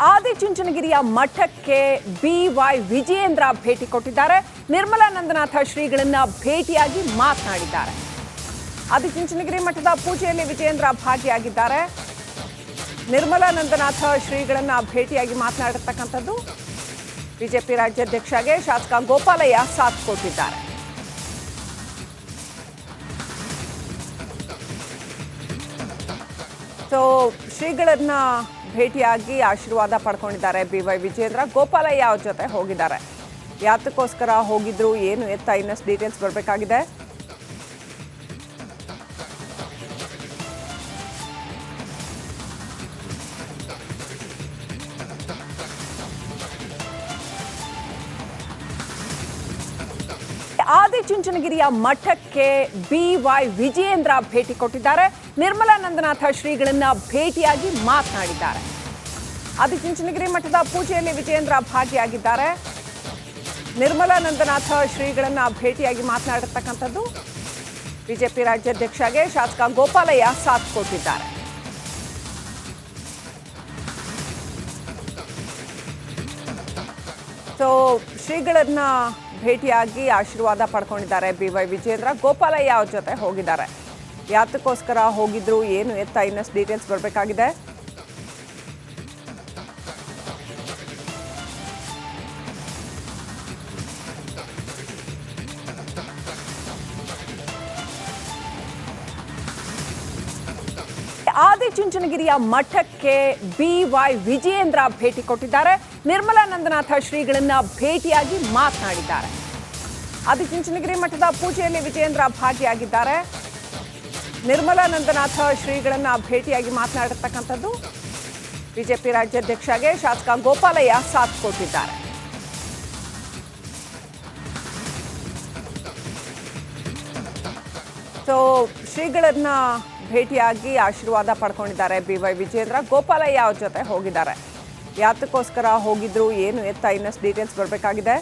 ಆದಿಚುಂಚನಗಿರಿಯ ಮಠಕ್ಕೆ BY ವಿಜಯೇಂದ್ರ ಭೇಟಿ ಕೊಟ್ಟಿದ್ದಾರೆ. ನಿರ್ಮಲಾನಂದನಾಥ ಶ್ರೀಗಳನ್ನ ಭೇಟಿಯಾಗಿ ಮಾತನಾಡಿದ್ದಾರೆ. ಆದಿಚುಂಚನಗಿರಿ ಮಠದ ಪೂಜೆಯಲ್ಲಿ ವಿಜಯೇಂದ್ರ ಭಾಗಿಯಾಗಿದ್ದಾರೆ. ನಿರ್ಮಲಾನಂದನಾಥ ಶ್ರೀಗಳನ್ನ ಭೇಟಿಯಾಗಿ ಮಾತನಾಡಿರ್ತಕ್ಕಂಥದ್ದು ಬಿಜೆಪಿ ರಾಜ್ಯಾಧ್ಯಕ್ಷಗೆ ಶಾಸಕ ಗೋಪಾಲಯ್ಯ ಸಾಥ್ ಕೊಟ್ಟಿದ್ದಾರೆ. ಶ್ರೀಗಳನ್ನ ಭೇಟಿಯಾಗಿ ಆಶೀರ್ವಾದ ಪಡ್ಕೊಂಡಿದ್ದಾರೆ BY ವಿಜಯೇಂದ್ರ. ಗೋಪಾಲಯ್ಯ ಅವ್ರ ಜೊತೆ ಹೋಗಿದ್ದಾರೆ. ಯಾತಕ್ಕೋಸ್ಕರ ಹೋಗಿದ್ರು, ಏನು ಎತ್ತ, ಇನ್ನಷ್ಟು ಡೀಟೇಲ್ಸ್ ಬರಬೇಕಾಗಿದೆ. ಆದಿಚುಂಚನಗಿರಿಯ ಮಠಕ್ಕೆ BY ವಿಜಯೇಂದ್ರ ಭೇಟಿ ಕೊಟ್ಟಿದ್ದಾರೆ. ನಿರ್ಮಲಾನಂದನಾಥ ಶ್ರೀಗಳನ್ನ ಭೇಟಿಯಾಗಿ ಮಾತನಾಡಿದ್ದಾರೆ. ಆದಿಚುಂಚನಗಿರಿ ಮಠದ ಪೂಜೆಯಲ್ಲಿ ವಿಜಯೇಂದ್ರ ಭಾಗಿಯಾಗಿದ್ದಾರೆ. ನಿರ್ಮಲಾನಂದನಾಥ ಶ್ರೀಗಳನ್ನ ಭೇಟಿಯಾಗಿ ಮಾತನಾಡಿರ್ತಕ್ಕಂಥದ್ದು ಬಿಜೆಪಿ ರಾಜ್ಯಾಧ್ಯಕ್ಷಗೆ ಶಾಸಕ ಗೋಪಾಲಯ್ಯ ಸಾಥ್ ಕೊಟ್ಟಿದ್ದಾರೆ. ಶ್ರೀಗಳನ್ನ ಭೇಟಿಯಾಗಿ ಆಶೀರ್ವಾದ ಪಡ್ಕೊಂಡಿದ್ದಾರೆ BY ವಿಜಯೇಂದ್ರ. ಗೋಪಾಲಯ್ಯ ಅವ್ರ ಜೊತೆ ಹೋಗಿದ್ದಾರೆ. ಯಾತಕ್ಕೋಸ್ಕರ ಹೋಗಿದ್ರು, ಏನು ಎತ್ತ, ಇನ್ನಷ್ಟು ಡೀಟೇಲ್ಸ್ ಬರಬೇಕಾಗಿದೆ. ಆದಿಚುಂಚನಗಿರಿಯ ಮಠಕ್ಕೆ BY ವಿಜಯೇಂದ್ರ ಭೇಟಿ ಕೊಟ್ಟಿದ್ದಾರೆ. ನಿರ್ಮಲಾನಂದನಾಥ ಶ್ರೀಗಳನ್ನ ಭೇಟಿಯಾಗಿ ಮಾತನಾಡಿದ್ದಾರೆ. ಆದಿಚುಂಚನಗಿರಿ ಮಠದ ಪೂಜೆಯಲ್ಲಿ ವಿಜಯೇಂದ್ರ ಭಾಗಿಯಾಗಿದ್ದಾರೆ. ನಿರ್ಮಲಾನಂದನಾಥ ಶ್ರೀಗಳನ್ನ ಭೇಟಿಯಾಗಿ ಮಾತನಾಡಿರ್ತಕ್ಕಂಥದ್ದು ಬಿಜೆಪಿ ರಾಜ್ಯಾಧ್ಯಕ್ಷಗೆ ಶಾಸಕ ಗೋಪಾಲಯ್ಯ ಸಾಥ್ ಕೊಟ್ಟಿದ್ದಾರೆ. ಶ್ರೀಗಳನ್ನ ಭೇಟಿಯಾಗಿ ಆಶೀರ್ವಾದ ಪಡ್ಕೊಂಡಿದ್ದಾರೆ BY ವಿಜಯೇಂದ್ರ. ಗೋಪಾಲಯ್ಯ ಅವ್ರ ಜೊತೆ ಹೋಗಿದ್ದಾರೆ. ಯಾತಕ್ಕೋಸ್ಕರ ಹೋಗಿದ್ರು, ಏನು ಎತ್ತ, ಇನ್ನಷ್ಟು ಡೀಟೇಲ್ಸ್ ಬರಬೇಕಾಗಿದೆ.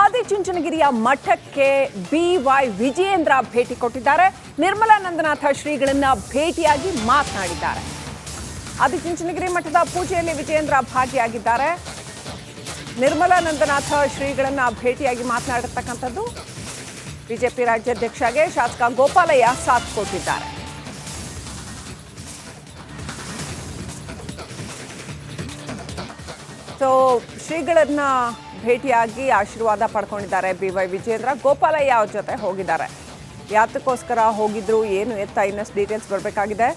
ಆದಿಚುಂಚನಗಿರಿಯ ಮಠಕ್ಕೆ BY ವಿಜಯೇಂದ್ರ ಭೇಟಿ ಕೊಟ್ಟಿದ್ದಾರೆ. ನಿರ್ಮಲಾನಂದನಾಥ ಶ್ರೀಗಳನ್ನ ಭೇಟಿಯಾಗಿ ಮಾತನಾಡಿದ್ದಾರೆ. ಆದಿಚುಂಚನಗಿರಿ ಮಠದ ಪೂಜೆಯಲ್ಲಿ ವಿಜಯೇಂದ್ರ ಭಾಗಿಯಾಗಿದ್ದಾರೆ. ನಿರ್ಮಲಾನಂದನಾಥ ಶ್ರೀಗಳನ್ನ ಭೇಟಿಯಾಗಿ ಮಾತನಾಡಿರ್ತಕ್ಕಂಥದ್ದು ಬಿಜೆಪಿ ರಾಜ್ಯಾಧ್ಯಕ್ಷಗೆ ಶಾಸಕ ಗೋಪಾಲಯ್ಯ ಸಾಥ್ ಕೊಟ್ಟಿದ್ದಾರೆ. ಶ್ರೀಗಳನ್ನ ಭೇಟಿಯಾಗಿ ಆಶೀರ್ವಾದ ಪಡ್ಕೊಂಡಿದ್ದಾರೆ BY ವಿಜಯೇಂದ್ರ. ಗೋಪಾಲಯ್ಯ ಅವ್ರ ಜೊತೆ ಹೋಗಿದ್ದಾರೆ. ಯಾತಕ್ಕೋಸ್ಕರ ಹೋಗಿದ್ರು, ಏನು ಎತ್ತ, ಇನ್ನಷ್ಟು ಡೀಟೇಲ್ಸ್ ಬರಬೇಕಾಗಿದೆ.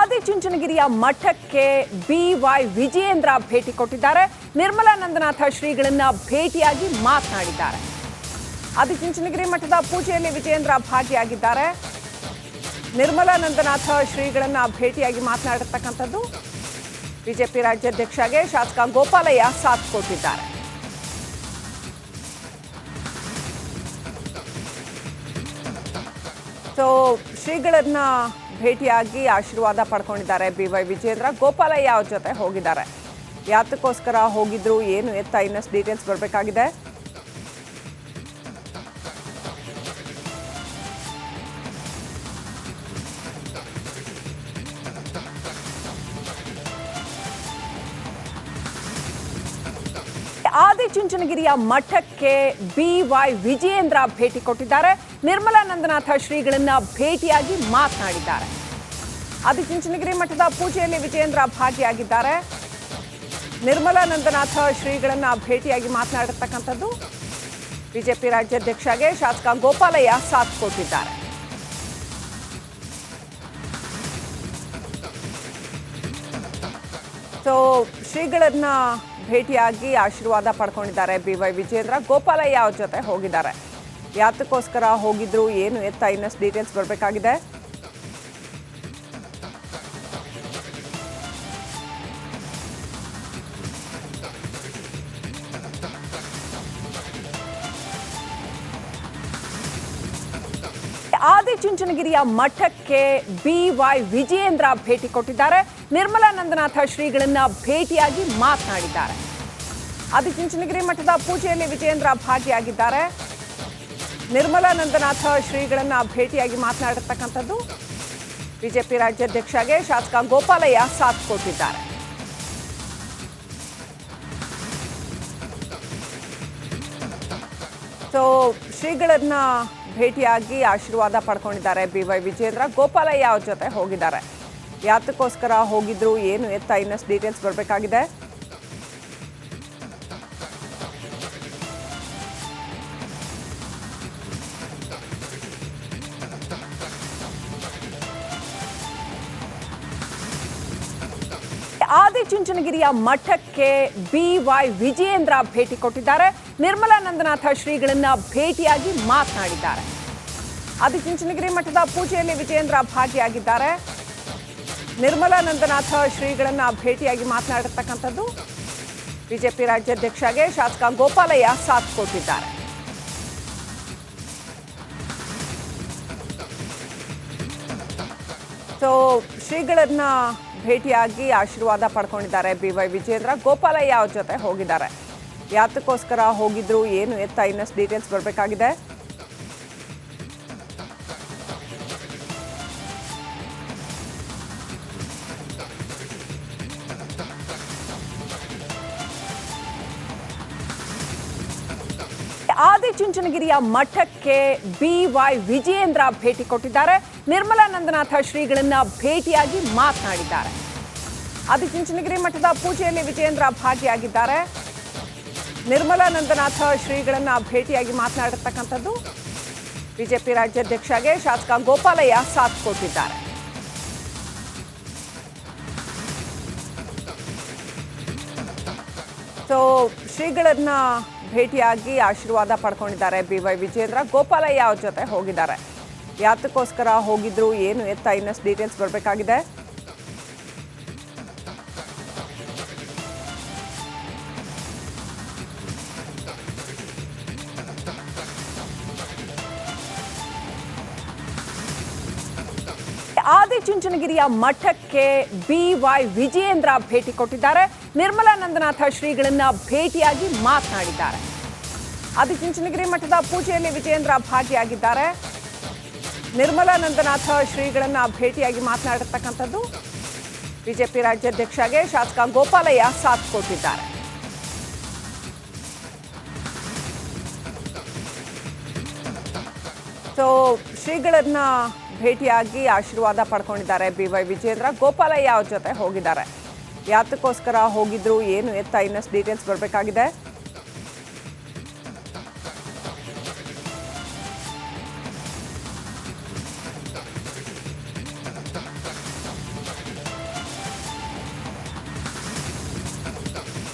ಆದಿಚುಂಚನಗಿರಿಯ ಮಠಕ್ಕೆ BY ವಿಜಯೇಂದ್ರ ಭೇಟಿ ಕೊಟ್ಟಿದ್ದಾರೆ. ನಿರ್ಮಲಾನಂದನಾಥ ಶ್ರೀಗಳನ್ನ ಭೇಟಿಯಾಗಿ ಮಾತನಾಡಿದ್ದಾರೆ. ಆದಿಚುಂಚನಗಿರಿ ಮಠದ ಪೂಜೆಯಲ್ಲಿ ವಿಜಯೇಂದ್ರ ಭಾಗಿಯಾಗಿದ್ದಾರೆ. ನಿರ್ಮಲಾನಂದನಾಥ ಶ್ರೀಗಳನ್ನ ಭೇಟಿಯಾಗಿ ಮಾತನಾಡಿರ್ತಕ್ಕಂಥದ್ದು ಬಿಜೆಪಿ ರಾಜ್ಯಾಧ್ಯಕ್ಷಗೆ ಶಾಸಕ ಗೋಪಾಲಯ್ಯ ಸಾಥ್ ಕೊಟ್ಟಿದ್ದಾರೆ. ಶ್ರೀಗಳನ್ನ ಭೇಟಿಯಾಗಿ ಆಶೀರ್ವಾದ ಪಡ್ಕೊಂಡಿದ್ದಾರೆ BY ವಿಜಯೇಂದ್ರ. ಗೋಪಾಲಯ್ಯ ಅವ್ರ ಜೊತೆ ಹೋಗಿದ್ದಾರೆ. ಯಾತಕ್ಕೋಸ್ಕರ ಹೋಗಿದ್ರು, ಏನು ಎತ್ತ, ಇನ್ನಷ್ಟು ಡೀಟೇಲ್ಸ್ ಬರಬೇಕಾಗಿದೆ. ಆದಿಚುಂಚನಗಿರಿಯ ಮಠಕ್ಕೆ BY ವಿಜಯೇಂದ್ರ ಭೇಟಿ ಕೊಟ್ಟಿದ್ದಾರೆ. ನಿರ್ಮಲಾನಂದನಾಥ ಶ್ರೀಗಳನ್ನ ಭೇಟಿಯಾಗಿ ಮಾತನಾಡಿದ್ದಾರೆ. ಆದಿಚುಂಚನಗಿರಿ ಮಠದ ಪೂಜೆಯಲ್ಲಿ ವಿಜಯೇಂದ್ರ ಭಾಗಿಯಾಗಿದ್ದಾರೆ. ನಿರ್ಮಲಾನಂದನಾಥ ಶ್ರೀಗಳನ್ನ ಭೇಟಿಯಾಗಿ ಮಾತನಾಡಿರ್ತಕ್ಕಂಥದ್ದು ಬಿಜೆಪಿ ರಾಜ್ಯಾಧ್ಯಕ್ಷಗೆ ಶಾಸಕ ಗೋಪಾಲಯ್ಯ ಸಾಥ್ ಕೊಟ್ಟಿದ್ದಾರೆ. ಶ್ರೀಗಳನ್ನ ಭೇಟಿಯಾಗಿ ಆಶೀರ್ವಾದ ಪಡ್ಕೊಂಡಿದ್ದಾರೆ BY ವಿಜಯೇಂದ್ರ. ಗೋಪಾಲಯ್ಯ ಅವ್ರ ಜೊತೆ ಹೋಗಿದ್ದಾರೆ. ಯಾತಕ್ಕೋಸ್ಕರ ಹೋಗಿದ್ರು, ಏನು ಎತ್ತ, ಇನ್ನಷ್ಟು ಡೀಟೇಲ್ಸ್ ಬರಬೇಕಾಗಿದೆ. ಆದಿಚುಂಚನಗಿರಿಯ ಮಠಕ್ಕೆ BY ವಿಜಯೇಂದ್ರ ಭೇಟಿ ಕೊಟ್ಟಿದ್ದಾರೆ. ನಿರ್ಮಲಾನಂದನಾಥ ಶ್ರೀಗಳನ್ನ ಭೇಟಿಯಾಗಿ ಮಾತನಾಡಿದ್ದಾರೆ. ಆದಿಚುಂಚನಗಿರಿ ಮಠದ ಪೂಜೆಯಲ್ಲಿ ವಿಜಯೇಂದ್ರ ಭಾಗಿಯಾಗಿದ್ದಾರೆ. ನಿರ್ಮಲಾನಂದನಾಥ ಶ್ರೀಗಳನ್ನ ಭೇಟಿಯಾಗಿ ಮಾತನಾಡಿರ್ತಕ್ಕಂಥದ್ದು. ಬಿಜೆಪಿ ರಾಜ್ಯಾಧ್ಯಕ್ಷಗೆ ಶಾಸಕ ಗೋಪಾಲಯ್ಯ ಸಾಥ್ ಕೊಟ್ಟಿದ್ದಾರೆ. ಶ್ರೀಗಳನ್ನ ಭೇಟಿಯಾಗಿ ಆಶೀರ್ವಾದ ಪಡ್ಕೊಂಡಿದ್ದಾರೆ BY ವಿಜಯೇಂದ್ರ. ಗೋಪಾಲಯ್ಯ ಅವ್ರ ಜೊತೆ ಹೋಗಿದ್ದಾರೆ. ಯಾತಕ್ಕೋಸ್ಕರ ಹೋಗಿದ್ರು, ಏನು ಎತ್ತ, ಇನ್ನಷ್ಟು ಡೀಟೇಲ್ಸ್ ಬರಬೇಕಾಗಿದೆ. ಆದಿಚುಂಚನಗಿರಿಯ ಮಠಕ್ಕೆ BY ವಿಜಯೇಂದ್ರ ಭೇಟಿ ಕೊಟ್ಟಿದ್ದಾರೆ. ನಿರ್ಮಲಾನಂದನಾಥ ಶ್ರೀಗಳನ್ನ ಭೇಟಿಯಾಗಿ ಮಾತನಾಡಿದ್ದಾರೆ. ಆದಿಚುಂಚನಗಿರಿ ಮಠದ ಪೂಜೆಯಲ್ಲಿ ವಿಜಯೇಂದ್ರ ಭಾಗಿಯಾಗಿದ್ದಾರೆ. ನಿರ್ಮಲಾನಂದನಾಥ ಶ್ರೀಗಳನ್ನ ಭೇಟಿಯಾಗಿ ಮಾತನಾಡಿರ್ತಕ್ಕಂಥದ್ದು. ಬಿಜೆಪಿ ರಾಜ್ಯಾಧ್ಯಕ್ಷಗೆ ಶಾಸಕ ಗೋಪಾಲಯ್ಯ ಸಾಥ್ ಕೊಟ್ಟಿದ್ದಾರೆ. ಶ್ರೀಗಳನ್ನ ಭೇಟಿಯಾಗಿ ಆಶೀರ್ವಾದ ಪಡ್ಕೊಂಡಿದ್ದಾರೆ BY ವಿಜಯೇಂದ್ರ. ಗೋಪಾಲಯ್ಯ ಅವ್ರ ಜೊತೆ ಹೋಗಿದ್ದಾರೆ. ಯಾತಕ್ಕೋಸ್ಕರ ಹೋಗಿದ್ರು, ಏನು ಎತ್ತ, ಇನ್ನಷ್ಟು ಡೀಟೇಲ್ಸ್ ಬರಬೇಕಾಗಿದೆ. ಆದಿಚುಂಚನಗಿರಿಯ ಮಠಕ್ಕೆ BY ವಿಜಯೇಂದ್ರ ಭೇಟಿ ಕೊಟ್ಟಿದ್ದಾರೆ. ನಿರ್ಮಲಾನಂದನಾಥ ಶ್ರೀಗಳನ್ನ ಭೇಟಿಯಾಗಿ ಮಾತನಾಡಿದ್ದಾರೆ. ಆದಿಚುಂಚನಗಿರಿ ಮಠದ ಪೂಜೆಯಲ್ಲಿ ವಿಜಯೇಂದ್ರ ಭಾಗಿಯಾಗಿದ್ದಾರೆ. ನಿರ್ಮಲಾನಂದನಾಥ ಶ್ರೀಗಳನ್ನ ಭೇಟಿಯಾಗಿ ಮಾತನಾಡಿರ್ತಕ್ಕಂಥದ್ದು. ಬಿಜೆಪಿ ರಾಜ್ಯಾಧ್ಯಕ್ಷಗೆ ಶಾಸಕ ಗೋಪಾಲಯ್ಯ ಸಾಥ್ ಕೊಟ್ಟಿದ್ದಾರೆ. ಶ್ರೀಗಳನ್ನ ಭೇಟಿಯಾಗಿ ಆಶೀರ್ವಾದ ಪಡ್ಕೊಂಡಿದ್ದಾರೆ BY ವಿಜಯೇಂದ್ರ. ಗೋಪಾಲಯ್ಯ ಅವ್ರ ಜೊತೆ ಹೋಗಿದ್ದಾರೆ. ಯಾತಕ್ಕೋಸ್ಕರ ಹೋಗಿದ್ರು, ಏನು ಎತ್ತ, ಇನ್ನಷ್ಟು ಡೀಟೇಲ್ಸ್ ಬರಬೇಕಾಗಿದೆ. ಶ್ರೀಗಳನ್ನ ಭೇಟಿಯಾಗಿ ಆಶೀರ್ವಾದ ಪಡ್ಕೊಂಡಿದ್ದಾರೆ BY ವಿಜಯೇಂದ್ರ. ಗೋಪಾಲಯ್ಯ ಅವ್ರ ಜೊತೆ ಹೋಗಿದ್ದಾರೆ. ನಿರ್ಮಲಾನಂದನಾಥ ಶ್ರೀಗಳನ್ನ ಭೇಟಿಯಾಗಿ ಮಾತನಾಡಿರ್ತಕ್ಕಂಥದ್ದು. ಬಿಜೆಪಿ ರಾಜ್ಯಾಧ್ಯಕ್ಷಗೆ ಶಾಸಕ ಗೋಪಾಲಯ್ಯ ಸಾಥ್ ಕೊಟ್ಟಿದ್ದಾರೆ. ಆದಿಚುಂಚನಗಿರಿಯ ಮಠಕ್ಕೆ BY ವಿಜಯೇಂದ್ರ ಭೇಟಿ ಕೊಟ್ಟಿದ್ದಾರೆ. ನಿರ್ಮಲಾನಂದನಾಥ ಶ್ರೀಗಳನ್ನ ಭೇಟಿಯಾಗಿ ಮಾತನಾಡಿದ್ದಾರೆ. ಆದಿಚುಂಚನಗಿರಿ ಮಠದ ಪೂಜೆಯಲ್ಲಿ ವಿಜಯೇಂದ್ರ ಭಾಗಿಯಾಗಿದ್ದಾರೆ. ನಿರ್ಮಲಾನಂದನಾಥ ಶ್ರೀಗಳನ್ನ ಭೇಟಿಯಾಗಿ ಮಾತನಾಡಿರ್ತಕ್ಕಂಥದ್ದು. ಬಿಜೆಪಿ ರಾಜ್ಯಾಧ್ಯಕ್ಷಗೆ ಶಾಸಕ ಗೋಪಾಲಯ್ಯ ಸಾಥ್ ಕೊಟ್ಟಿದ್ದಾರೆ. ಶ್ರೀಗಳನ್ನ ಭೇಟಿಯಾಗಿ ಆಶೀರ್ವಾದ ಪಡ್ಕೊಂಡಿದ್ದಾರೆ BY ವಿಜಯೇಂದ್ರ. ಗೋಪಾಲಯ್ಯ ಅವ್ರ ಜೊತೆ ಹೋಗಿದ್ದಾರೆ. ಯಾತಕ್ಕೋಸ್ಕರ ಹೋಗಿದ್ರು, ಏನು ಎತ್ತ, ಇನ್ನಷ್ಟು ಡೀಟೇಲ್ಸ್ ಬರಬೇಕಾಗಿದೆ.